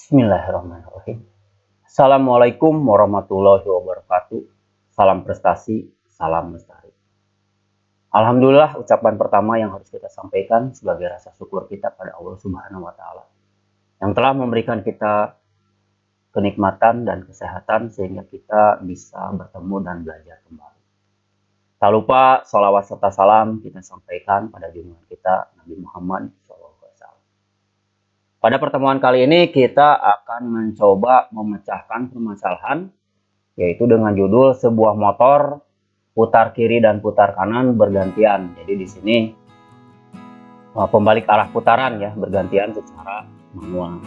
Bismillahirrahmanirrahim. Assalamualaikum warahmatullahi wabarakatuh. Salam prestasi, salam lestari. Alhamdulillah, ucapan pertama yang harus kita sampaikan sebagai rasa syukur kita pada Allah Subhanahu wa Ta'ala yang telah memberikan kita kenikmatan dan kesehatan sehingga kita bisa bertemu dan belajar kembali. Tak lupa sholawat serta salam kita sampaikan pada junjungan kita Nabi Muhammad SAW. Pada pertemuan kali ini kita akan mencoba memecahkan permasalahan, yaitu dengan judul sebuah motor putar kiri dan putar kanan bergantian. Jadi di sini pembalik arah putaran ya bergantian secara manual.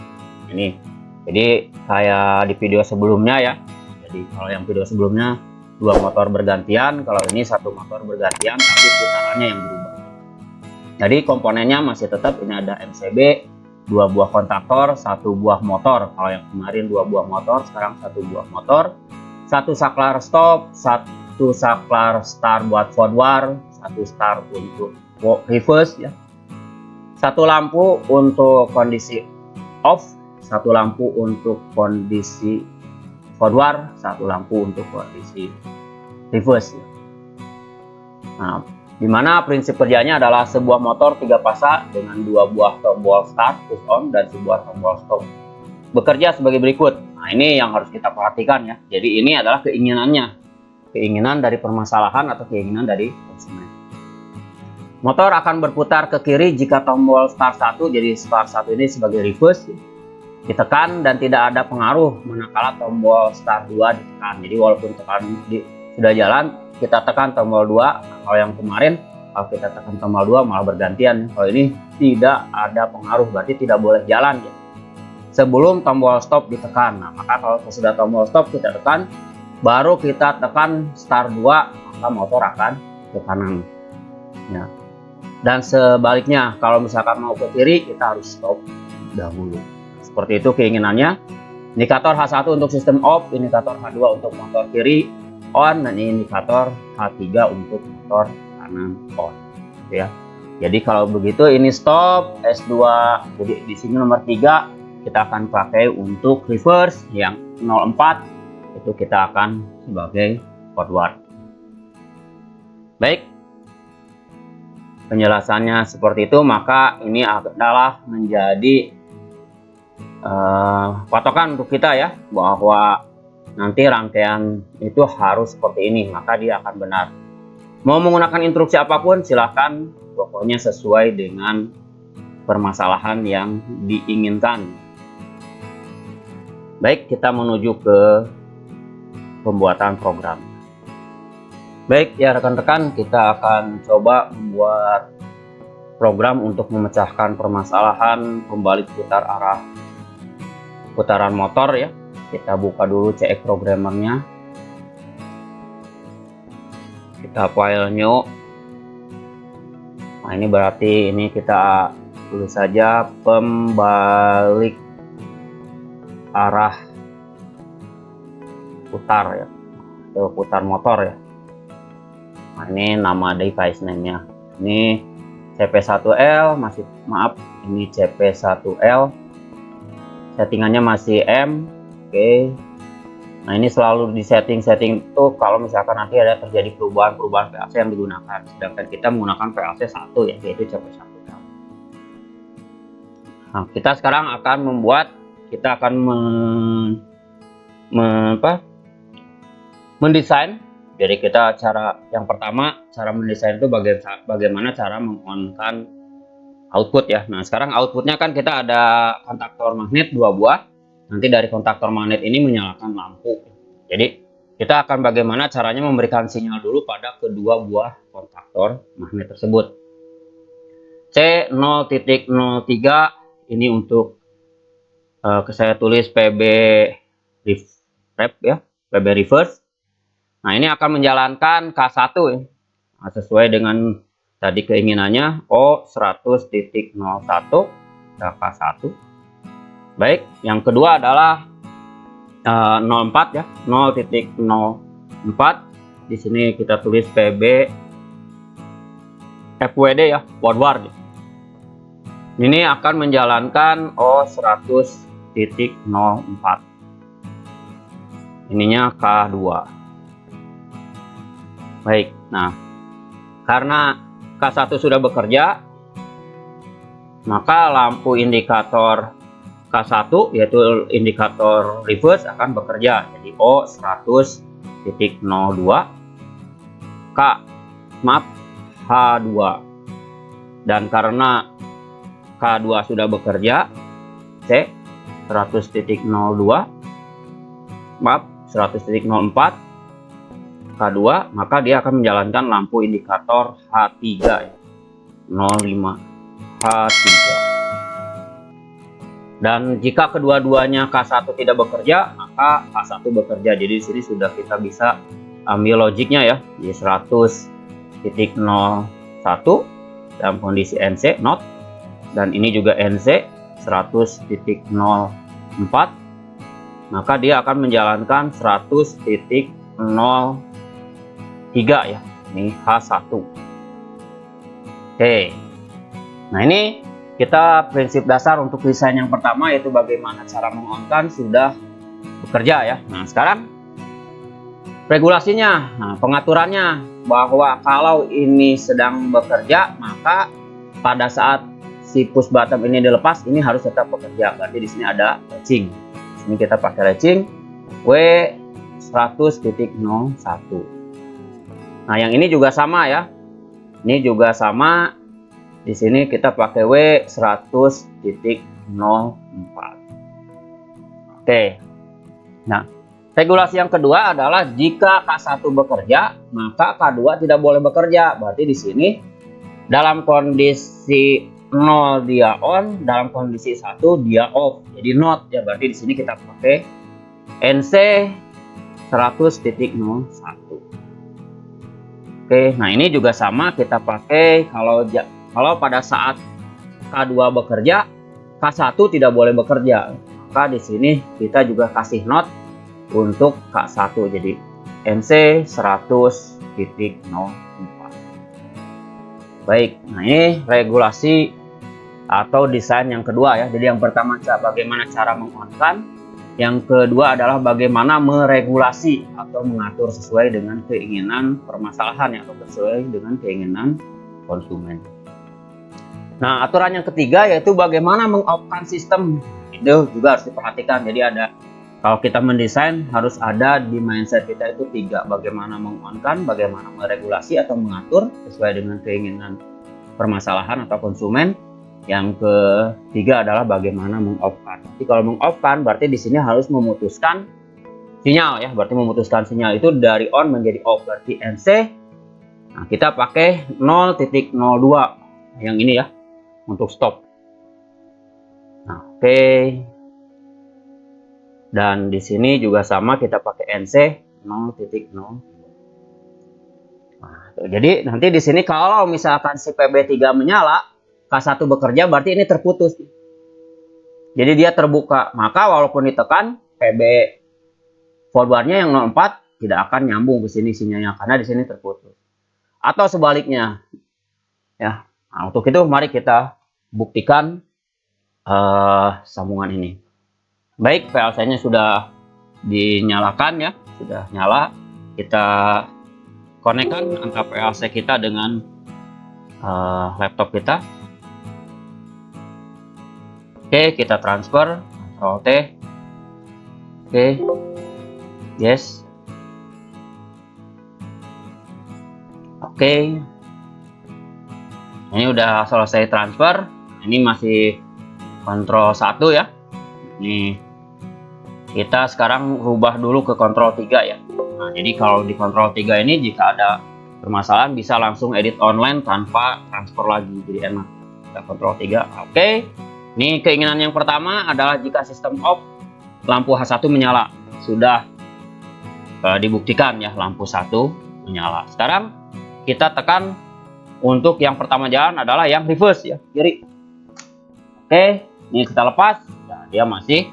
Jadi kayak di video sebelumnya ya. Jadi kalau yang video sebelumnya dua motor bergantian, kalau ini satu motor bergantian tapi putarannya yang berubah. Jadi komponennya masih tetap, ini ada MCB, dua buah kontaktor, satu buah motor. Kalau yang kemarin dua buah motor, sekarang satu buah motor, satu saklar stop, satu saklar start buat forward, satu start untuk reverse ya, satu lampu untuk kondisi off, satu lampu untuk kondisi forward, satu lampu untuk kondisi reverse ya. Nah, dimana prinsip kerjanya adalah sebuah motor 3 fasa dengan dua buah tombol start, push on, dan sebuah tombol stop. Bekerja sebagai berikut. Nah, ini yang harus kita perhatikan ya. Jadi ini adalah keinginannya. Keinginan dari permasalahan atau keinginan dari konsumen. Motor akan berputar ke kiri jika tombol start 1, jadi start 1 ini sebagai reverse, ditekan dan tidak ada pengaruh manakala tombol start 2 ditekan. Jadi walaupun sudah jalan, kita tekan tombol 2. Kalau yang kemarin kalau kita tekan tombol 2 malah bergantian. Kalau ini tidak ada pengaruh, berarti tidak boleh jalan ya, sebelum tombol stop ditekan. Nah, maka kalau sudah tombol stop kita tekan, baru kita tekan start 2, maka motor akan ke kanan ya. Dan sebaliknya, kalau misalkan mau ke kiri kita harus stop dahulu. Seperti itu keinginannya. Indikator H1 untuk sistem off, indikator H2 untuk motor kiri on, dan indikator H3 untuk motor kanan on ya. Jadi kalau begitu ini stop S2. Jadi di sini nomor 3 kita akan pakai untuk reverse, yang 04 itu kita akan sebagai forward. Baik, penjelasannya seperti itu, maka ini adalah menjadi patokan untuk kita ya, bahwa nanti rangkaian itu harus seperti ini, maka dia akan benar. Mau menggunakan instruksi apapun silahkan, pokoknya sesuai dengan permasalahan yang diinginkan. Baik, kita menuju ke pembuatan program. Baik ya rekan-rekan, kita akan coba membuat program untuk memecahkan permasalahan pembalik putar arah putaran motor ya. Kita buka dulu CX programmernya, kita file new. Nah, ini berarti ini kita tulis saja pembalik arah putar ya, atau putar motor ya. Nah, ini nama device name-nya. Ini CP1L, masih maaf, ini CP1L. Settingannya masih M. Oke. Nah, ini selalu di setting tuh kalau misalkan nanti ada terjadi perubahan PLC yang digunakan. Sedangkan kita menggunakan PLC 1 ya, yaitu CP1L. Nah, kita sekarang akan mendesain. Jadi kita yang pertama cara mendesain itu bagaimana cara mengonkan output ya. Nah, sekarang outputnya kan kita ada kontaktor magnet 2 buah. Nanti dari kontaktor magnet ini menyalakan lampu. Jadi kita akan bagaimana caranya memberikan sinyal dulu pada kedua buah kontaktor magnet tersebut. C0.03 ini untuk saya tulis PB rep ya, PB reverse. Nah, ini akan menjalankan K1 ya. Nah, sesuai dengan tadi keinginannya O100.01 K1. Baik, yang kedua adalah 04 ya, 0.04. Di sini kita tulis PB FWD ya, forward. Ini akan menjalankan O100 Ininya K2. Baik, nah karena K1 sudah bekerja, maka lampu indikator K1 yaitu indikator reverse akan bekerja. Jadi O 100.02 H2. Dan karena K2 sudah bekerja, C 100.04 K2, maka dia akan menjalankan lampu indikator H3 05 H3. Dan jika kedua-duanya K1 tidak bekerja, maka K1 bekerja. Jadi di sini sudah kita bisa ambil logiknya ya. Di 100.01 dalam kondisi NC not, dan ini juga NC 100.04, maka dia akan menjalankan 100.03 ya. Ini H1. Oke. Nah, ini kita prinsip dasar untuk desain yang pertama, yaitu bagaimana cara mengonkan sudah bekerja ya. Nah, sekarang regulasinya, nah, pengaturannya, bahwa kalau ini sedang bekerja, maka pada saat si push button ini dilepas, ini harus tetap bekerja. Berarti di sini ada latching. Di sini kita pakai latching W 100.01. Nah, yang ini juga sama ya. Ini juga sama. Di sini kita pakai W 100.04. Oke. Nah, regulasi yang kedua adalah jika K1 bekerja, maka K2 tidak boleh bekerja. Berarti di sini dalam kondisi 0 dia on, dalam kondisi 1 dia off. Jadi not ya, berarti di sini kita pakai NC 100.01. Oke, nah ini juga sama kita pakai kalau pada saat K2 bekerja, K1 tidak boleh bekerja. Maka di sini kita juga kasih not untuk K1. Jadi NC 100.04. Baik, nah ini regulasi atau desain yang kedua ya. Jadi yang pertama bagaimana cara mengonkan, yang kedua adalah bagaimana meregulasi atau mengatur sesuai dengan keinginan permasalahan atau sesuai dengan keinginan konsumen. Nah, aturan yang ketiga yaitu bagaimana mengoff-kan sistem. Itu juga harus diperhatikan. Jadi kalau kita mendesain harus ada di mindset kita itu 3. Bagaimana meng-on-kan, bagaimana meregulasi atau mengatur sesuai dengan keinginan permasalahan atau konsumen. Yang ketiga adalah bagaimana meng-off-kan. Jadi kalau meng-off-kan berarti di sini harus memutuskan sinyal ya. Berarti memutuskan sinyal itu dari on menjadi off. Berarti NC. Nah, kita pakai 0.02 yang ini ya untuk stop. Nah, oke. Dan di sini juga sama kita pakai NC 0.0. Nah, jadi nanti di sini kalau misalkan si PB3 menyala, K1 bekerja, berarti ini terputus. Jadi dia terbuka. Maka walaupun ditekan, PB forwardnya yang 04 tidak akan nyambung ke sini sinyalnya karena di sini terputus. Atau sebaliknya. Ya. Nah, untuk itu mari kita buktikan sambungan ini. Baik, PLC-nya sudah dinyalakan ya, sudah nyala. Kita konekkan antara PLC kita dengan laptop kita. Oke, kita transfer, Ctrl T. Oke, yes. Oke. Ini udah selesai transfer. Ini masih Ctrl 1 ya. Ini kita sekarang rubah dulu ke Ctrl 3 ya. Nah, jadi kalau di Ctrl 3 ini jika ada permasalahan bisa langsung edit online tanpa transfer lagi. Jadi enak. Kita Ctrl 3. Oke. Ini keinginan yang pertama adalah jika sistem off, lampu H1 menyala. Sudah dibuktikan ya, lampu 1 menyala. Sekarang kita tekan untuk yang pertama jalan adalah yang reverse ya, kiri. Oke, ini kita lepas. Nah, dia masih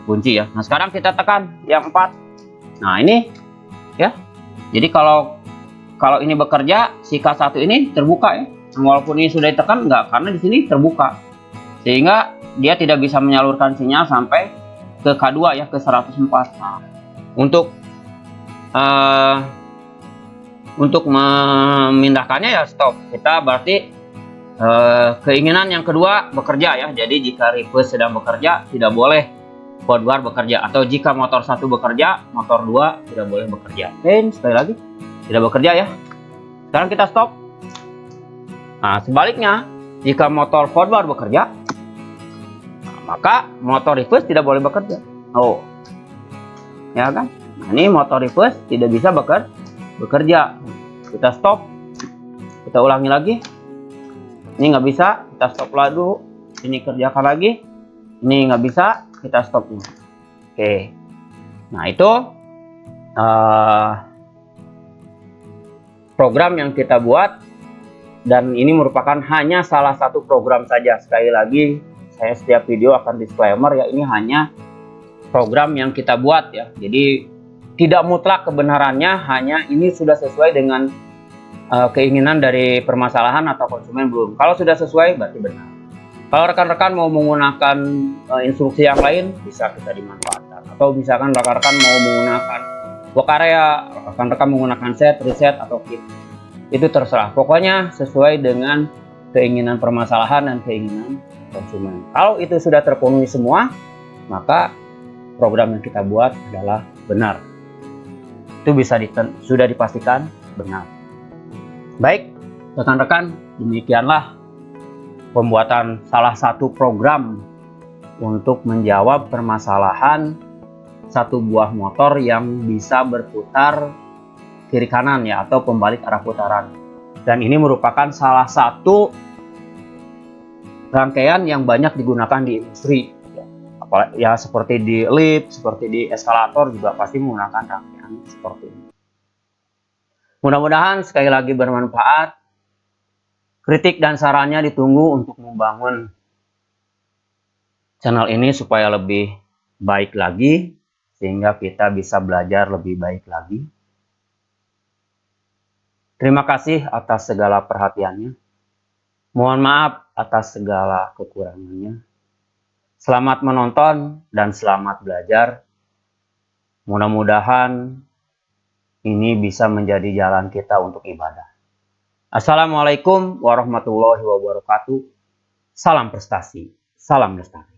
kunci ya. Nah, sekarang kita tekan yang 4. Nah, ini ya. Jadi kalau ini bekerja, si K1 ini terbuka ya. Walaupun ini sudah ditekan enggak, karena di sini terbuka. Sehingga dia tidak bisa menyalurkan sinyal sampai ke K2 ya, ke 104. Nah, untuk memindahkannya ya stop. Kita berarti keinginan yang kedua bekerja ya. Jadi jika reverse sedang bekerja, tidak boleh forward bekerja. Atau jika motor 1 bekerja, motor 2 tidak boleh bekerja. Oke, sekali lagi, tidak bekerja ya. Sekarang kita stop. Nah, sebaliknya, jika motor forward bekerja, maka motor reverse tidak boleh bekerja. Oh, ya kan? Nah, ini motor reverse tidak bisa bekerja. Kita stop. Kita ulangi lagi. Ini nggak bisa, kita stop dulu. Ini kerjakan lagi. Ini nggak bisa, kita stop dulu. Oke. Nah, itu program yang kita buat. Dan ini merupakan hanya salah satu program saja. Sekali lagi, saya setiap video akan disclaimer ya, ini hanya program yang kita buat ya. Jadi tidak mutlak kebenarannya, hanya ini sudah sesuai dengan keinginan dari permasalahan atau konsumen belum. Kalau sudah sesuai berarti benar. Kalau rekan-rekan mau menggunakan instruksi yang lain, bisa kita dimanfaatkan. Atau misalkan rekan-rekan mau menggunakan work area, rekan-rekan menggunakan set, reset, atau kit. Itu terserah. Pokoknya sesuai dengan keinginan permasalahan dan keinginan konsumen. Kalau itu sudah terpenuhi semua, maka program yang kita buat adalah benar. Itu sudah dipastikan benar. Baik, rekan-rekan, demikianlah pembuatan salah satu program untuk menjawab permasalahan satu buah motor yang bisa berputar kiri kanan ya, atau pembalik arah putaran. Dan ini merupakan salah satu rangkaian yang banyak digunakan di industri ya, seperti di lift, seperti di eskalator juga pasti menggunakan rangkaian seperti ini. Mudah-mudahan sekali lagi bermanfaat. Kritik dan sarannya ditunggu untuk membangun channel ini supaya lebih baik lagi, sehingga kita bisa belajar lebih baik lagi. Terima kasih atas segala perhatiannya. Mohon maaf atas segala kekurangannya. Selamat menonton dan selamat belajar. Mudah-mudahan ini bisa menjadi jalan kita untuk ibadah. Assalamualaikum warahmatullahi wabarakatuh. Salam prestasi, salam lestari.